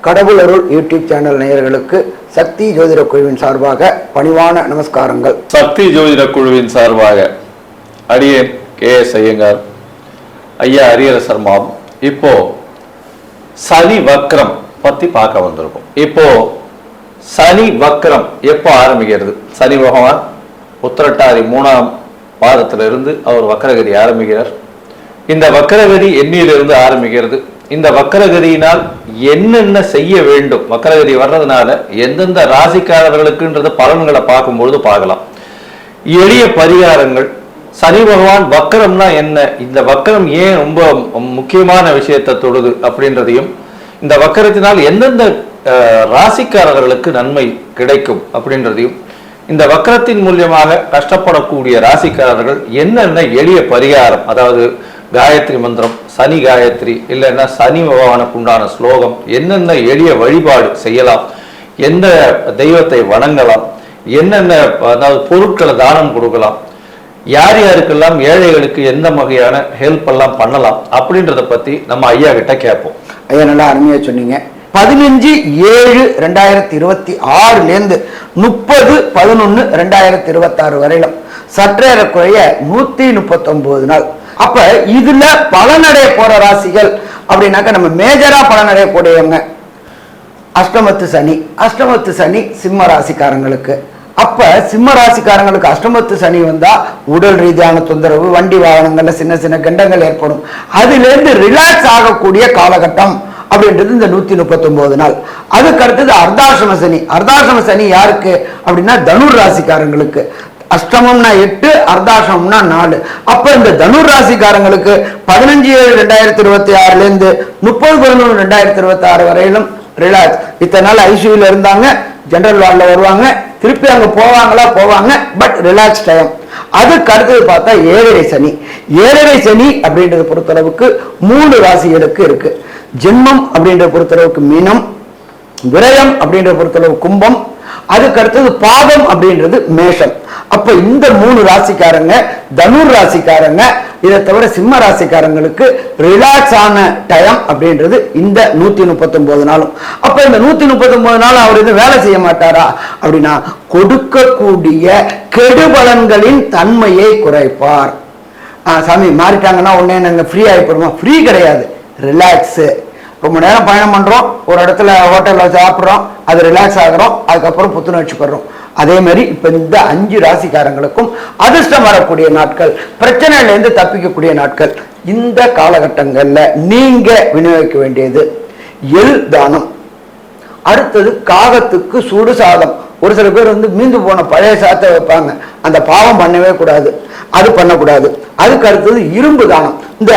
கடவுள் அருள் YouTube channel நேயர்களுக்கு சக்தி ஜோதிட குழுவின் சார்பாக பணிவான நமஸ்காரங்கள். சக்தி ஜோதிட குழுவின் சார்பாக அடியேன் KS ஐயங்கார், ஐயா ஹரிஹர மாம். இப்போ சனி வக்ரம் பத்தி பார்க்க வந்திருக்கும். இப்போ சனி வக்ரம் எப்போ ஆரம்பிக்கிறது? சனி பகவான் உத்திரட்டாதி 3ஆம் பாதத்திலிருந்து அவர் வக்கரகதி ஆரம்பிக்கிறார். இந்த வக்கரகதி எண்ணிலிருந்து ஆரம்பிக்கிறது. இந்த வக்கரகதியினால் என்னென்ன செய்ய வேண்டும், வக்கரகதி வர்றதுனால எந்தெந்த ராசிக்காரர்களுக்குன்றது பலன்களை பார்க்கும்பொழுது பார்க்கலாம். எளிய பரிகாரங்கள். சனி பகவான் வக்கரம்னா என்ன, இந்த வக்கரம் ஏன் ரொம்ப முக்கியமான விஷயத்தை தொடுது அப்படின்றதையும், இந்த வக்கரத்தினால் எந்தெந்த ராசிக்காரர்களுக்கு நன்மை கிடைக்கும் அப்படின்றதையும், இந்த வக்கரத்தின் மூலியமாக கஷ்டப்படக்கூடிய ராசிக்காரர்கள் என்னென்ன எளிய பரிகாரம், அதாவது காயத்ரி மந்திரம், சனி காயத்ரி, இல்லைன்னா சனி பகவானுக்கு உண்டான ஸ்லோகம், என்னென்ன எளிய வழிபாடு செய்யலாம், எந்த தெய்வத்தை வணங்கலாம், என்னென்ன அதாவது பொருட்களை தானம் கொடுக்கலாம், யார் யாருக்கெல்லாம் ஏழைகளுக்கு எந்த வகையான ஹெல்ப் எல்லாம் பண்ணலாம் அப்படின்றத பத்தி நம்ம ஐயா கிட்ட கேட்போம். ஐயா நல்லா அருமையா சொன்னீங்க. 15/7/2026 30/11/2026 வரையிலும் சற்றேறக்குறைய 139 நாள். அப்ப இதுல பலனடைய போற ராசிகள் அப்படின்னாக்க நம்ம மேஜரா பலனடைய கூடியவங்க அஷ்டமத்து சனி சிம்ம ராசிக்காரங்களுக்கு. அப்ப சிம்ம ராசிக்காரங்களுக்கு அஷ்டமத்து சனி வந்தா உடல் ரீதியான தொந்தரவு, வண்டி வாகனங்கள்ல சின்ன சின்ன கண்டங்கள் ஏற்படும். அதுல இருந்து ரிலாக்ஸ் ஆகக்கூடிய காலகட்டம் அப்படின்றது இந்த 139 நாள். அதுக்கு அடுத்தது அர்த்தாசிரம சனி யாருக்கு அப்படின்னா தனுர் ராசிக்காரங்களுக்கு. அஷ்டமம்னா 8, அர்த்தாசிரமம்னா 4. அப்ப இந்த தனுர் ராசிக்காரங்களுக்கு 15/7/2026 30/11/2026 வரையிலும் ரிலாக்ஸ். இத்தனை நாள் ஐசியூல இருந்தாங்க, ஜெனரல் வார்டில் வருவாங்க, திருப்பி அங்க போவாங்க, பட் ரிலாக்ஸ் டைம். அதுக்கு அடுத்தது பார்த்தா ஏழரை சனி அப்படின்றத பொறுத்தளவுக்கு 3 ராசிகளுக்கு இருக்கு. ஜென்மம் அப்படின்ற பொறுத்தளவுக்கு மீனம், விரயம் அப்படின்ற பொறுத்தளவு கும்பம், அதுக்கு அடுத்தது பாதம் அப்படின்றது மேஷம். அப்ப இந்த 3 ராசிக்காரங்க, தனுர் ராசிக்காரங்க, இதை தவிர சிம்ம ராசிக்காரங்களுக்கு ரிலாக்ஸ் ஆன டைம் அப்படின்றது இந்த 139 நாளும். அப்ப இந்த 139 நாள் அவர் இது வேலை செய்ய மாட்டாரா அப்படின்னா, கொடுக்கக்கூடிய கெடுபலன்களின் தன்மையை குறைப்பார். சாமி மாறிட்டாங்கன்னா உடனே நாங்க ஃப்ரீ ஆகிப்படுவோம்? ஃப்ரீ கிடையாது, ரிலாக்ஸ். ரொம்ப நேரம் பயணம் பண்றோம், ஒரு இடத்துல ஹோட்டல்ல சாப்பிட்றோம், அது ரிலாக்ஸ் ஆகிறோம், அதுக்கப்புறம் புத்துணர்ச்சி பெறோம். அதே மாதிரி இப்ப இந்த 5 ராசிக்காரங்களுக்கும் அதிர்ஷ்டம் வரக்கூடிய நாட்கள், பிரச்சனையில இருந்து தப்பிக்கக்கூடிய நாட்கள். இந்த காலகட்டங்கள்ல நீங்க விநியோகிக்க வேண்டியது எள் தானம். அடுத்தது காகத்துக்கு சுடு சாதம். ஒரு சில பேர் மீந்து போன பழைய சாதத்தை வைப்பாங்க, அந்த பாவம் பண்ணவே கூடாது, அது பண்ணக்கூடாது. அதுக்கு அடுத்தது இரும்பு தானம். இந்த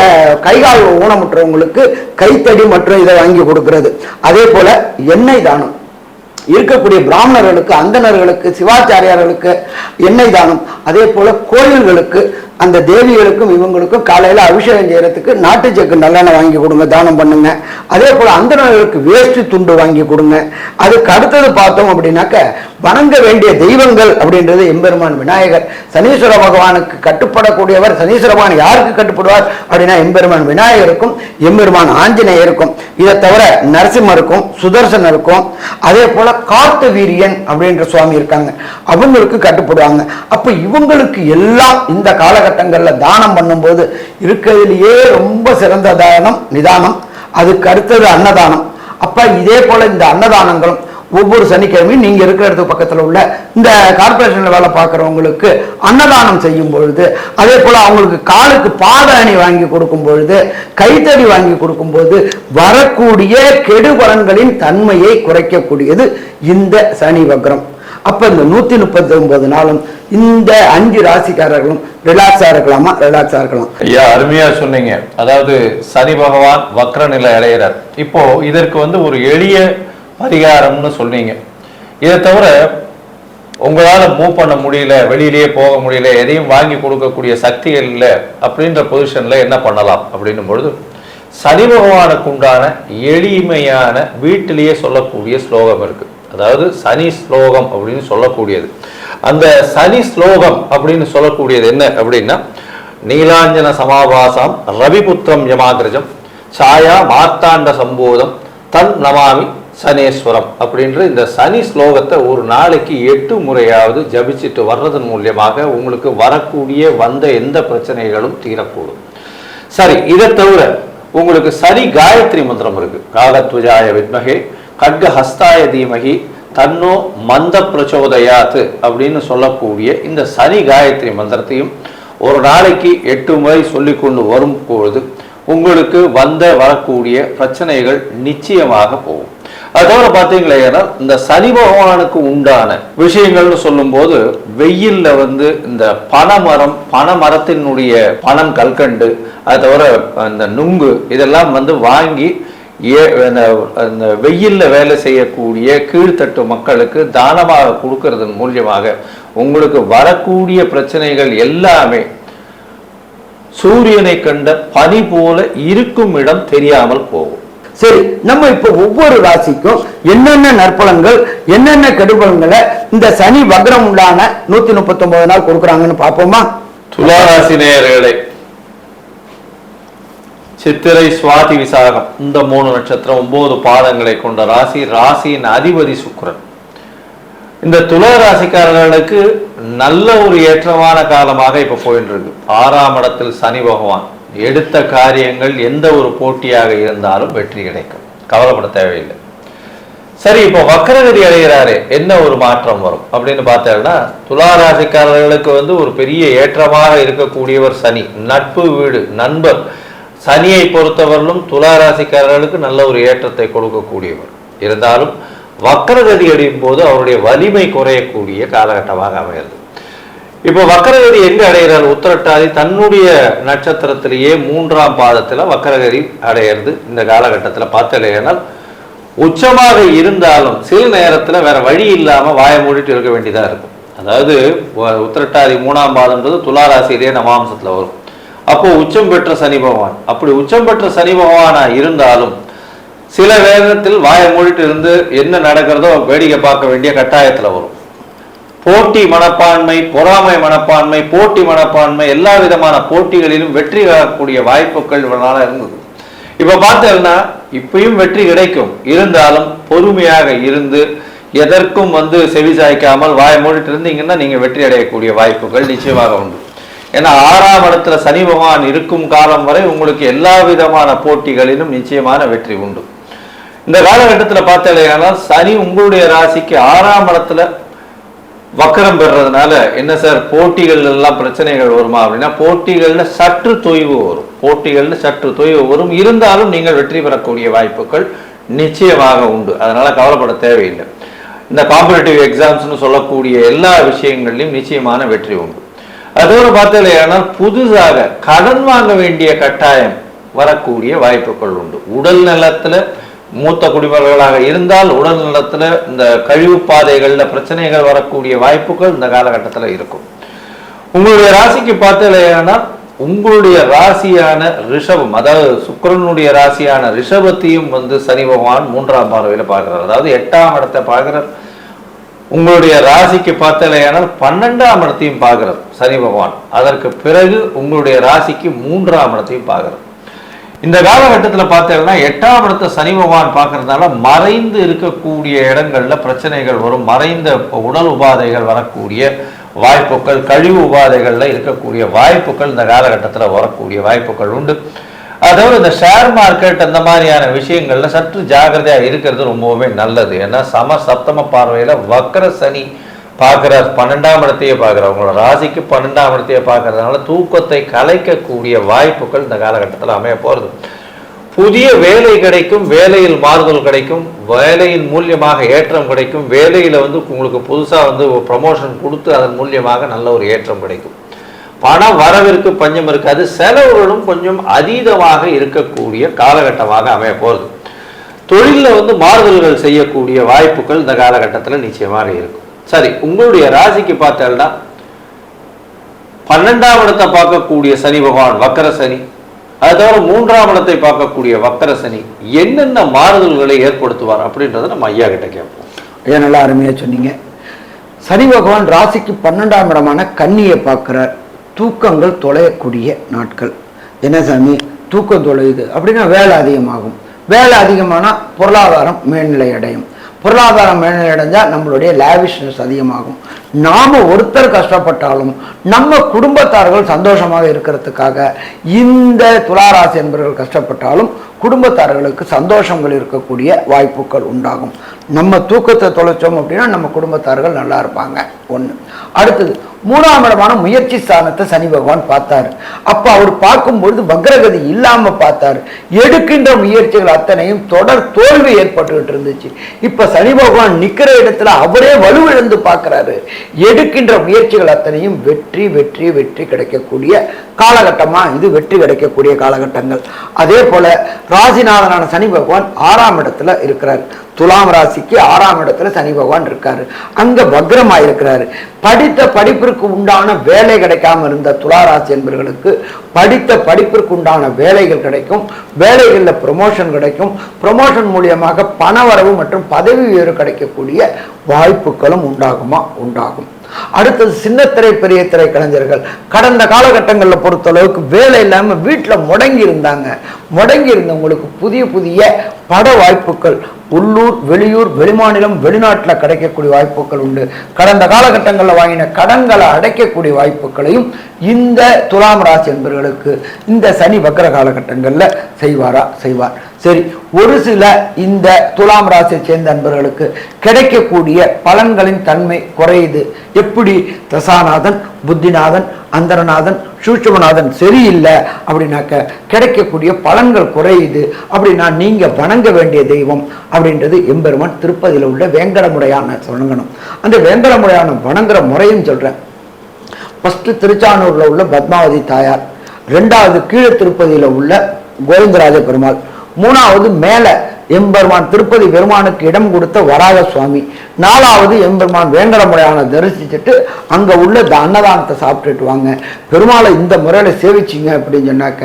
கைகால் ஊனமுற்றவங்களுக்கு கைத்தடி மற்றும் இதை வாங்கி கொடுக்கிறது. அதே போல எண்ணெய் தானம். இருக்கக்கூடிய பிராமணர்களுக்கு, அந்தணர்களுக்கு, சிவாச்சாரியார்களுக்கு எண்ணெய் தானம். அதே போல கோயில்களுக்கு, அந்த தேவிகளுக்கும் இவங்களுக்கும் காலையில அபிஷேகம் செய்யறதுக்கு நாட்டு சக்கு நல்லெண்ணெய் வாங்கி கொடுங்க, தானம் பண்ணுங்க. அதே போல அந்தணர்களுக்கு வேஷ்டி துண்டு வாங்கி கொடுங்க. அதுக்கு அடுத்தது பார்த்தோம் அப்படின்னாக்க வணங்க வேண்டிய தெய்வங்கள் அப்படின்றது எம்பெருமான் விநாயகர். சனீஸ்வர பகவானுக்கு கட்டுப்படக்கூடியவர். சனீஸ்வர பகவான் யாருக்கு கட்டுப்படுவார் அப்படின்னா எம்பெருமான் விநாயகருக்கும் எம்பெருமான் ஆஞ்சநேயருக்கும். இதை தவிர நரசிம்மருக்கும் சுதர்சனருக்கும், அதே போல கார்த்த வீரியன் அப்படின்ற சுவாமி இருக்காங்க, அவங்களுக்கு கட்டுப்படுவாங்க. அப்ப இவங்களுக்கு எல்லாம் இந்த காலகட்டங்கள்ல தானம் பண்ணும்போது இருக்கிறதுலயே ரொம்ப சிறந்த தானம் நிதானம். அதுக்கு அடுத்தது அன்னதானம். அப்ப இதே போல இந்த அன்னதானங்களும் ஒவ்வொரு சனிக்கிழமையும் நீங்க இருக்கிற இடத்துக்கு பக்கத்துல உள்ள இந்த கார்பரேஷன்ல வேலை பார்க்கறவங்களுக்கு அன்னதானம் செய்யும் பொழுது, அதே போல அவங்களுக்கு காலுக்கு பாத அணி வாங்கி கொடுக்கும் பொழுது, கைத்தடி வாங்கி கொடுக்கும் போது வரக்கூடிய கெடுபலன்களின் தன்மையை குறைக்கக்கூடியது இந்த சனி வக்ரம். அப்ப இந்த 139 நாளும் இந்த 5 ராசிக்காரர்களும் ரிலாக்ஸா இருக்கலாமா? ரிலாக்ஸா இருக்கலாம். ஐயா அருமையா சொன்னீங்க. அதாவது சனி பகவான் வக்ர நிலை அடைகிறார். இப்போ இதற்கு ஒரு எளிய பரிகாரம்னு சொன்னீங்க. இதை தவிர உங்களால மூவ் பண்ண முடியல, வெளியிலேயே போக முடியல, எதையும் வாங்கி கொடுக்கக்கூடிய சக்திகள் இல்லை அப்படின்ற பொசிஷன்ல என்ன பண்ணலாம் அப்படின்னும் பொழுது, சனி பகவானுக்கு உண்டான எளிமையான வீட்டிலேயே சொல்லக்கூடிய ஸ்லோகம் இருக்கு. அதாவது சனி ஸ்லோகம் அப்படின்னு சொல்லக்கூடியது. அந்த சனி ஸ்லோகம் அப்படின்னு சொல்லக்கூடியது என்ன அப்படின்னா, நீலாஞ்சன சமாபாசாம் ரவிபுத்திரம் யமாகிரஜம் சாயா மார்த்தாண்ட சம்போதம் தன் நமாமி சனேஸ்வரம் அப்படின்ற இந்த சனி ஸ்லோகத்தை ஒரு நாளைக்கு 8 முறையாவது ஜபிச்சுட்டு வர்றதன் மூலியமாக உங்களுக்கு வரக்கூடிய வந்த எந்த பிரச்சனைகளும் தீரக்கூடும். சரி, இதை தவிர உங்களுக்கு சனி காயத்ரி மந்திரம் இருக்கு. காகத்வஜாய வித்மகே கட்க ஹஸ்தாய தீமகி தன்னோ மந்த பிரச்சோதயாத்து அப்படின்னு சொல்லக்கூடிய இந்த சனி காயத்ரி மந்திரத்தையும் ஒரு நாளைக்கு 8 முறை சொல்லி கொண்டு வரும் பொழுது உங்களுக்கு வரக்கூடிய பிரச்சனைகள் நிச்சயமாக போகும். அது தவிர பார்த்தீங்களா, இந்த சனி பகவானுக்கு உண்டான விஷயங்கள்னு சொல்லும் போது வெயில்ல இந்த பனைமரத்தினுடைய பனம் கல்கண்டு, அது தவிர அந்த நுங்கு இதெல்லாம் வாங்கி அந்த வெயில்ல வேலை செய்யக்கூடிய கீழ்த்தட்டு மக்களுக்கு தானமாக கொடுக்கறதன் மூலியமாக உங்களுக்கு வரக்கூடிய பிரச்சனைகள் எல்லாமே சூரியனை கண்ட பனி போல இருக்கும் இடம் தெரியாமல் போகும். சரி, நம்ம இப்ப ஒவ்வொரு ராசிக்கும் என்னென்ன நற்பலன்கள் என்னென்ன கெடுபலன்களை இந்த சனி வக்ரம் உண்டான 139 நாள் கொடுக்குறாங்கன்னு பார்ப்போமா? துளாராசி நேயர்களே, சித்திரை சுவாதி விசாகம் இந்த 3 நட்சத்திரம் 9 பாதங்களை கொண்ட ராசியின் அதிபதி சுக்கிரன். இந்த துலா ராசிக்காரர்களுக்கு நல்ல ஒரு ஏற்றமான காலமாக இப்ப போயிட்டு இருக்கு. 6ஆம் இடத்தில் சனி பகவான். எடுத்த காரியங்கள் எந்த ஒரு போட்டியாக இருந்தாலும் வெற்றி கிடைக்கும், கவலைப்பட தேவையில்லை. சரி, இப்போ வக்ரகதி அடைகிறாரே, என்ன ஒரு மாற்றம் வரும் அப்படின்னு பார்த்தோம்னா, துலா ராசிக்காரர்களுக்கு ஒரு பெரிய ஏற்றமாக இருக்கக்கூடியவர் சனி. நட்பு வீடு நண்பர் சனியை பொறுத்தவரையிலும் துலா ராசிக்காரர்களுக்கு நல்ல ஒரு ஏற்றத்தை கொடுக்கக்கூடியவர். இருந்தாலும் வக்ரகதி அடையும் போது அவருடைய வலிமை குறையக்கூடிய காலகட்டமாக அமைகிறது. இப்போ வக்ரகதி எங்க அடைகிறார்? உத்திரட்டாதி தன்னுடைய நட்சத்திரத்திலேயே 3ஆம் பாதத்துல வக்ரகதி அடையிறது. இந்த காலகட்டத்தில் பார்த்தலையானால் உச்சமாக இருந்தாலும் சில நேரத்தில் வேற வழி இல்லாம வாய மூடிட்டு இருக்க வேண்டியதா இருக்கும். அதாவது உத்திரட்டாதி 3ஆம் பாதம்ன்றது துளாராசியிலேயே நவாம்சத்துல வரும். அப்போ உச்சம் பெற்ற சனி பகவான். அப்படி உச்சம் பெற்ற சனி பகவானா இருந்தாலும் சில வேகத்தில் வாயை மூடிட்டு இருந்து என்ன நடக்கிறதோ வேடிக்கை பார்க்க வேண்டிய கட்டாயத்துல வரும். போட்டி மனப்பான்மை, பொறாமை மனப்பான்மை, போட்டி மனப்பான்மை, எல்லா விதமான போட்டிகளிலும் வெற்றி காணக்கூடிய வாய்ப்புகள் இவனால இருந்தது. இப்ப பார்த்தேன்னா இப்பயும் வெற்றி கிடைக்கும். இருந்தாலும் பொறுமையாக இருந்து எதற்கும் செவி சாய்க்காமல் வாயை மூடிட்டு இருந்தீங்கன்னா நீங்க வெற்றி அடையக்கூடிய வாய்ப்புகள் நிச்சயமாக உண்டு. ஏன்னா 6ஆம் இடத்துல சனி பகவான் இருக்கும் காலம் வரை உங்களுக்கு எல்லா விதமான போட்டிகளிலும் நிச்சயமான வெற்றி உண்டு. இந்த காலகட்டத்தில் பார்த்தீங்கன்னா சனி உங்களுடைய ராசிக்கு 6ஆம் இடத்துல வக்கரம் பெறதுனால என்ன சார் போட்டிகள் எல்லாம் பிரச்சனைகள் வருமா அப்படின்னா, போட்டிகள்ல சற்று தொய்வு வரும். இருந்தாலும் நீங்கள் வெற்றி பெறக்கூடிய வாய்ப்புகள் நிச்சயமாக உண்டு. அதனால கவலைப்பட தேவையில்லை. இந்த காம்படிட்டிவ் எக்ஸாம்ஸ்னு சொல்லக்கூடிய எல்லா விஷயங்கள்லையும் நிச்சயமான வெற்றி உண்டு. அதோடு பார்த்தீங்கன்னா புதுசாக கடன் வாங்க வேண்டிய கட்டாயம் வரக்கூடிய வாய்ப்புகள் உண்டு. உடல் நலத்துல மூத்த குடிமகளாக இருந்தால் உடல் நலத்துல இந்த கழிவு பாதைகள்ல பிரச்சனைகள் வரக்கூடிய வாய்ப்புகள் இந்த காலகட்டத்தில் இருக்கும். உங்களுடைய ராசிக்கு பார்த்தீங்கன்னா உங்களுடைய ராசியான ரிஷபம், அதாவது சுக்கிரனுடைய ராசியான ரிஷபத்தையும் சனி பகவான் 3ஆம் பார்வையில பார்க்கிறார். அதாவது 8ஆம் இடத்தை பார்க்கிறார். உங்களுடைய ராசிக்கு பார்த்தலையானால் 12ஆம் இடத்தையும் பார்க்கிறார் சனி பகவான். அதற்கு பிறகு உங்களுடைய ராசிக்கு 3ஆம் இடத்தையும் பார்க்கிறார். இந்த காலகட்டத்தில் பார்த்தீங்கன்னா 8ஆம் இடத்தை சனி பகவான் பார்க்கறதுனால மறைந்து இருக்கக்கூடிய இடங்கள்ல பிரச்சனைகள் வரும். மறைந்த உடல் உபாதைகள் வரக்கூடிய வாய்ப்புகள், கழிவு உபாதைகள்ல இருக்கக்கூடிய வாய்ப்புகள் இந்த காலகட்டத்தில் வரக்கூடிய வாய்ப்புகள் உண்டு. அதாவது இந்த ஷேர் மார்க்கெட் அந்த மாதிரியான விஷயங்கள்ல சற்று ஜாகிரதையா இருக்கிறது ரொம்பவுமே நல்லது. ஏன்னா சப்தம பார்வையில வக்ர சனி பார்க்கிறார், 12ஆம் இடத்தையே பார்க்கிறார். உங்களோட ராசிக்கு 12ஆம் இடத்தையே பார்க்கறதுனால தூக்கத்தை கலைக்கக்கூடிய வாய்ப்புகள் இந்த காலகட்டத்தில் அமைய போறது. புதிய வேலை கிடைக்கும், வேலையில் மாறுதல் கிடைக்கும், வேலையின் மூலியமாக ஏற்றம் கிடைக்கும். வேலையில உங்களுக்கு புதுசா ப்ரமோஷன் கொடுத்து அதன் மூலியமாக நல்ல ஒரு ஏற்றம் கிடைக்கும். பண வரவிற்கு பஞ்சம் இருக்காது. செலவுகளும் கொஞ்சம் அதீதமாக இருக்கக்கூடிய காலகட்டமாக அமைய போகிறது. தொழிலில் மாறுதல்கள் செய்யக்கூடிய வாய்ப்புகள் இந்த காலகட்டத்தில் நிச்சயமாக இருக்கும். சரி, உங்களுடைய ராசிக்கு பார்த்தா 12ஆம் இடத்தை பார்க்கக்கூடிய சனி பகவான் வக்கர சனி, அது தவிர 3ஆம் இடத்தை பார்க்கக்கூடிய வக்கர சனி என்னென்ன மாறுதல்களை ஏற்படுத்துவார் அப்படின்றத நம்ம ஐயா கிட்ட கேட்போம். ஐயா நல்லா அருமையா சொன்னீங்க. சனி பகவான் ராசிக்கு 12ஆம் இடமான கன்னியை பார்க்கிறார். தூக்கங்கள் தொலையக்கூடிய நாட்கள். என்ன சாமி தூக்கம் தொலையுது அப்படின்னா வேலை அதிகமாகும், வேலை அதிகமானா பொருளாதாரம் மேல்நிலை அடையும். பொருளாதாரம் மேல்நிலை அடைஞ்சால் நம்மளுடைய லேவிஷ்னஸ் அதிகமாகும். நாம ஒருத்தர் கஷ்டப்பட்டாலும் நம்ம குடும்பத்தார்கள் சந்தோஷமாக இருக்கிறதுக்காக இந்த துளாராசி என்பவர்கள் கஷ்டப்பட்டாலும் குடும்பத்தார்களுக்கு சந்தோஷங்கள் இருக்கக்கூடிய வாய்ப்புகள் உண்டாகும். நம்ம தூக்கத்தை தொலைச்சோம் அப்படின்னா நம்ம குடும்பத்தார்கள் நல்லா இருப்பாங்க. ஒன்று. அடுத்தது 3ஆம் இடமான முயற்சி ஸ்தானத்தை சனி பகவான் பார்த்தாரு. அப்ப அவர் பார்க்கும்பொழுது வக்ரகதி இல்லாம பார்த்தாரு. எடுக்கின்ற முயற்சிகள் அத்தனையும் தொடர் தோல்வி ஏற்பட்டுக்கிட்டு இருந்துச்சு. இப்ப சனி பகவான் நிக்கிற இடத்துல அவரே வலுவிழந்து பார்க்கிறாரு. எடுக்கின்ற முயற்சிகள் அத்தனையும் வெற்றி வெற்றி வெற்றி கிடைக்கக்கூடிய காலகட்டமா இது, வெற்றி கிடைக்கக்கூடிய காலகட்டங்கள். அதே போல ராசிநாதனான சனி பகவான் 6ஆம் இடத்துல இருக்கிறார். துலாம் ராசிக்கு 6ஆம் இடத்துல சனி பகவான் இருக்காரு. அங்க வக்ரமா இருக்கிறாரு. படித்த படிப்பிற்கு உண்டான வேலை கிடைக்காம இருந்த துலா ராசி என்பவர்களுக்கு படித்த படிப்பிற்கு உண்டான வேலைகள் கிடைக்கும். வேலைகள்ல ப்ரமோஷன் கிடைக்கும். ப்ரமோஷன் மூலியமாக பணவரவு மற்றும் பதவி உயர்வு கிடைக்கக்கூடிய வாய்ப்புகளும் உண்டாகும். அடுத்தது சின்னத்திரை பெரிய திரை கலைஞர்கள் கடந்த காலகட்டங்களில் பொறுத்தளவுக்கு வேலை இல்லாம வீட்டில் முடங்கி இருந்தவங்களுக்கு புதிய புதிய பட வாய்ப்புகள் உள்ளூர் வெளியூர் வெளிமாநிலம் வெளிநாட்டில் கிடைக்கக்கூடிய வாய்ப்புகள் உண்டு. கடந்த காலகட்டங்களில் வாங்கின கடன்களை அடைக்கக்கூடிய வாய்ப்புகளையும் இந்த துலாம் ராசி என்பவர்களுக்கு இந்த சனி வக்ர காலகட்டங்களில் செய்வார். சரி, ஒரு சில இந்த துலாம் ராசியை சேர்ந்த அன்பர்களுக்கு கிடைக்கக்கூடிய பலன்களின் தன்மை குறையுது. எப்படி? தசாநாதன், புத்திநாதன், அந்தரநாதன், சூட்சுமநாதன் சரியில்லை அப்படின்னாக்க கிடைக்கக்கூடிய பலன்கள் குறையுது. அப்படின்னா நீங்க வணங்க வேண்டிய தெய்வம் அப்படின்றது எம்பெருமான் திருப்பதியில் உள்ள வேங்கடமுடையான வணங்கணும். அந்த வேங்கடமுடையான வணங்குற முறையும் சொல்றேன். ஃபர்ஸ்ட் திருச்சானூர்ல உள்ள பத்மாவதி தாயார், 2வது கீழே திருப்பதியில உள்ள கோவிந்தராஜ பெருமாள், 3வது மேல எம்பெருமான் திருப்பதி பெருமானுக்கு இடம் கொடுத்த வராக சுவாமி, 4வது எம்பெருமான் வேங்கடமுடையான தரிசிச்சுட்டு அங்க உள்ள அன்னதானத்தை சாப்பிட்டுட்டு வாங்க. பெருமாளை இந்த முறையில சேவிச்சிங்க அப்படின்னு சொன்னாக்க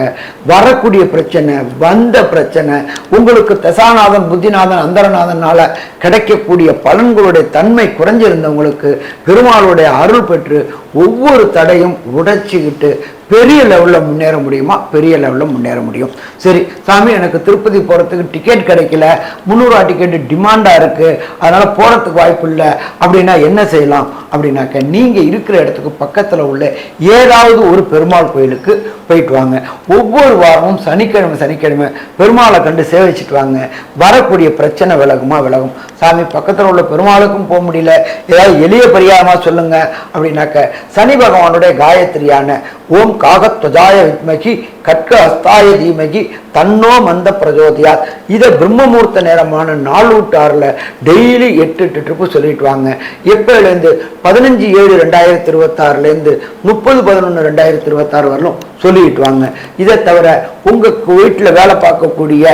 வரக்கூடிய பிரச்சனை, வந்த பிரச்சனை, உங்களுக்கு தசாநாதன், புத்திநாதன், அந்தரநாதனால கிடைக்கக்கூடிய பலன்களுடைய தன்மை குறைஞ்சிருந்தவங்களுக்கு பெருமாளுடைய அருள் பெற்று ஒவ்வொரு தடையும் உடைச்சிக்கிட்டு பெரிய லெவலில் முன்னேற முடியுமா? பெரிய லெவலில் முன்னேற முடியும். சரி சாமி, எனக்கு திருப்பதி போகிறதுக்கு டிக்கெட் கிடைக்கல, 300 டிக்கெட் டிமாண்டாக இருக்குது, அதனால் போகிறதுக்கு வாய்ப்பு இல்லை அப்படின்னா என்ன செய்யலாம் அப்படின்னாக்க நீங்கள் இருக்கிற இடத்துக்கு பக்கத்தில் உள்ள ஏதாவது ஒரு பெருமாள் கோயிலுக்கு போயிட்டு வாங்க. ஒவ்வொரு வாரமும் சனிக்கிழமை பெருமாளை கண்டு சேவிச்சுட்டு வாங்க. வரக்கூடிய பிரச்சனை விலகும். சாமி, பக்கத்தில் உள்ள பெருமாளுக்கும் போக முடியல, ஏதாவது எளிய பரிகாரமாக சொல்லுங்க அப்படின்னாக்க சனி பகவானுடைய காயத்ரியான ஓம் காகத்வஜாய வித்மகி கட்க அஸ்தாய தீமகி தன்னோ மந்த பிரஜோதியா, இதை பிரம்மமூர்த்த நேரமான 4/6 டெய்லி 8 ட்ரிப்பு சொல்லிட்டு வாங்க. எப்போலேருந்து 15/7/2026 30/11/2026 வரலும் சொல்லிட்டு வாங்க. இதை தவிர உங்க வீட்டில் வேலை பார்க்கக்கூடிய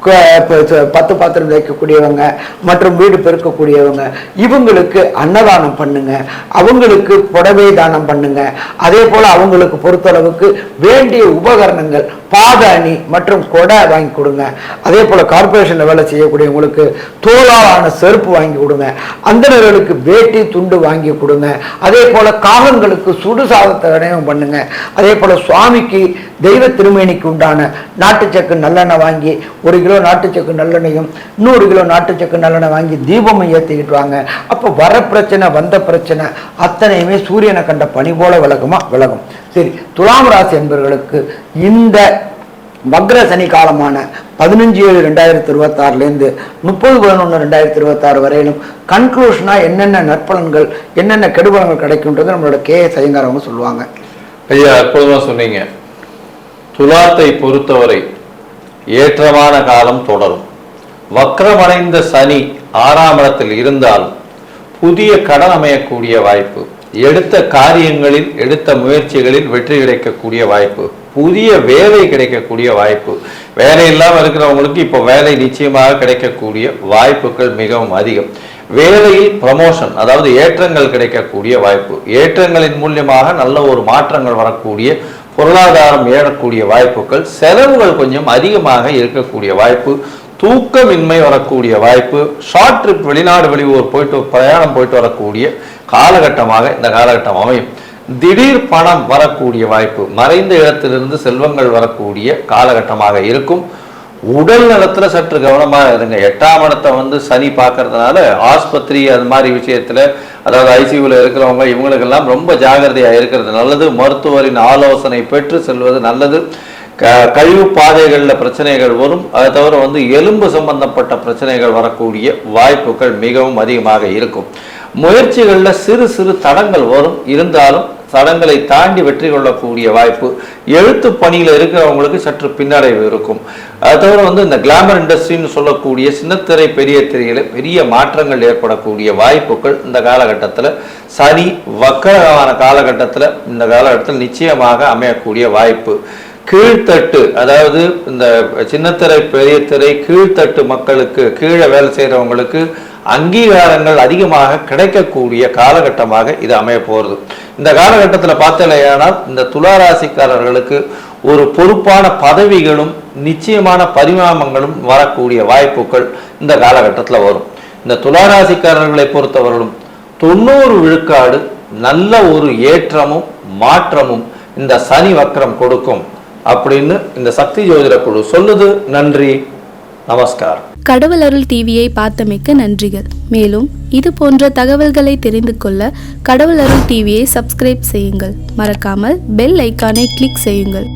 10 பாத்திரம் வைக்கக்கூடியவங்க மற்றும் வீடு பெருக்கக்கூடியவங்க இவங்களுக்கு அன்னதானம் பண்ணுங்க. அவங்களுக்கு புடவை தானம் பண்ணுங்க. அதே போல அவங்களுக்கு பொறுத்தளவுக்கு வேண்டிய உபகரணங்கள் பாதாணி மற்றும் கொடை வாங்கி கொடுங்க. அதே போல கார்பரேஷன்ல வேலை செய்யக்கூடியவங்களுக்கு தோளாலான செருப்பு வாங்கி கொடுங்க. அந்தணர்களுக்கு வேட்டி துண்டு வாங்கி கொடுங்க. அதே போல காகங்களுக்கு சுடு சாதத்தை விடயம் பண்ணுங்க. அதே போல சுவாமிக்கு தெய்வ திருமேனிக்கு உண்டான நாட்டுச்சக்கு நல்லெண்ணெய் வாங்கி 1 கிலோ நாட்டுச்சக்கு நல்லெண்ணையும் 100 கிலோ நாட்டுச்சக்கு நல்லெண்ணெய் வாங்கி தீபமும் ஏற்றிக்கிட்டு வாங்க. அப்போ வர பிரச்சனை வந்த பிரச்சனை அத்தனையுமே சூரியனை கண்ட பனி போல விலகும். சரி, துலாம் ராசி என்பவர்களுக்கு இந்த வக்ர சனி காலமான 15/7/2026 30/11/2026 வரையிலும் கன்க்ளூஷனா என்னென்ன நற்பலன்கள் என்னென்ன கெடுபலங்கள் கிடைக்கும்ன்றது நம்மளோட KS ஐயங்கார் அவங்க சொல்லுவாங்க. ஐயா, அற்புதமா சொன்னீங்க. துலாத்தை பொறுத்தவரை ஏற்றமான காலம் தொடரும். வக்ரமடைந்த சனி 6ஆம் இடத்தில் இருந்தாலும் புதிய கடன் அமையக்கூடிய வாய்ப்பு, எடுத்த காரியங்களில் எடுத்த முயற்சிகளில் வெற்றி கிடைக்கக்கூடிய வாய்ப்பு, புதிய வேலை கிடைக்கக்கூடிய வாய்ப்பு, வேலை இல்லாமல் இருக்கிறவங்களுக்கு இப்போ வேலை நிச்சயமாக கிடைக்கக்கூடிய வாய்ப்புகள் மிகவும் அதிகம். வேலையில் ப்ரமோஷன், அதாவது ஏற்றங்கள் கிடைக்கக்கூடிய வாய்ப்பு, ஏற்றங்களின் மூலியமாக நல்ல ஒரு மாற்றங்கள் வரக்கூடிய, பொருளாதாரம் ஏறக்கூடிய வாய்ப்புகள், செலவுகள் கொஞ்சம் அதிகமாக இருக்கக்கூடிய வாய்ப்பு, தூக்கமின்மை வரக்கூடிய வாய்ப்பு, ஷார்ட் ட்ரிப் வெளிநாடு வெளியூர் பிரயாணம் போயிட்டு வரக்கூடிய காலகட்டமாக இந்த காலகட்டம் அமையும். திடீர் பணம் வரக்கூடிய வாய்ப்பு, மறைந்த இடத்திலிருந்து செல்வங்கள் வரக்கூடிய காலகட்டமாக இருக்கும். உடல் நலத்துல சற்று கவனமா இருங்க. 8ஆம் இடத்தை வந்து சனி பார்க்கறதுனால ஆஸ்பத்திரி அது மாதிரி விஷயத்துல, அதாவது ஐசியூல இருக்கிறவங்க இவங்களுக்கெல்லாம் ரொம்ப ஜாகிரதையா இருக்கிறது நல்லது. மருத்துவரின் ஆலோசனை பெற்று செல்வது நல்லது. கழிவு பாதைகளில் பிரச்சனைகள் வரும். அதை தவிர வந்து எலும்பு சம்பந்தப்பட்ட பிரச்சனைகள் வரக்கூடிய வாய்ப்புகள் மிகவும் அதிகமாக இருக்கும். முயற்சிகளில் சிறு சிறு தடங்கள் வரும், இருந்தாலும் தடங்களை தாண்டி வெற்றி கொள்ளக்கூடிய வாய்ப்பு. எழுத்து பணியில் இருக்கிறவங்களுக்கு சற்று பின்னடைவு இருக்கும். அதை தவிர வந்து இந்த கிளாமர் இண்டஸ்ட்ரின்னு சொல்லக்கூடிய சின்னத்திரை பெரிய திரையில பெரிய மாற்றங்கள் ஏற்படக்கூடிய வாய்ப்புகள் இந்த காலகட்டத்தில், சனி வக்கரமான காலகட்டத்தில் இந்த காலகட்டத்தில் நிச்சயமாக அமையக்கூடிய வாய்ப்பு. கீழ்த்தட்டு, அதாவது இந்த சின்னத்திரை பெரிய திரை கீழ்த்தட்டு மக்களுக்கு, கீழே வேலை செய்கிறவங்களுக்கு அங்கீகாரங்கள் அதிகமாக கிடைக்கக்கூடிய காலகட்டமாக இது அமைய போகிறது. இந்த காலகட்டத்தில் பார்த்தலையானால் இந்த துளாராசிக்காரர்களுக்கு ஒரு பொறுப்பான பதவிகளும் நிச்சயமான பரிணாமங்களும் வரக்கூடிய வாய்ப்புகள் இந்த காலகட்டத்தில் வரும். இந்த துளாராசிக்காரர்களை பொறுத்தவர்களும் 90 விழுக்காடு நல்ல ஒரு ஏற்றமும் மாற்றமும் இந்த சனி வக்ரம் கொடுக்கும் அப்படின்னு இந்த சக்தி ஜோதிட குழு சொல்லுது. நன்றி, நமஸ்காரம். கடவுள் அருள் டிவியை பார்த்தமைக்கு நன்றிகள். மேலும் இது போன்ற தகவல்களை தெரிந்து கொள்ள கடவுள் அருள் டிவியை சப்ஸ்கிரைப் செய்யுங்கள். மறக்காமல் பெல் ஐக்கானை கிளிக் செய்யுங்கள்.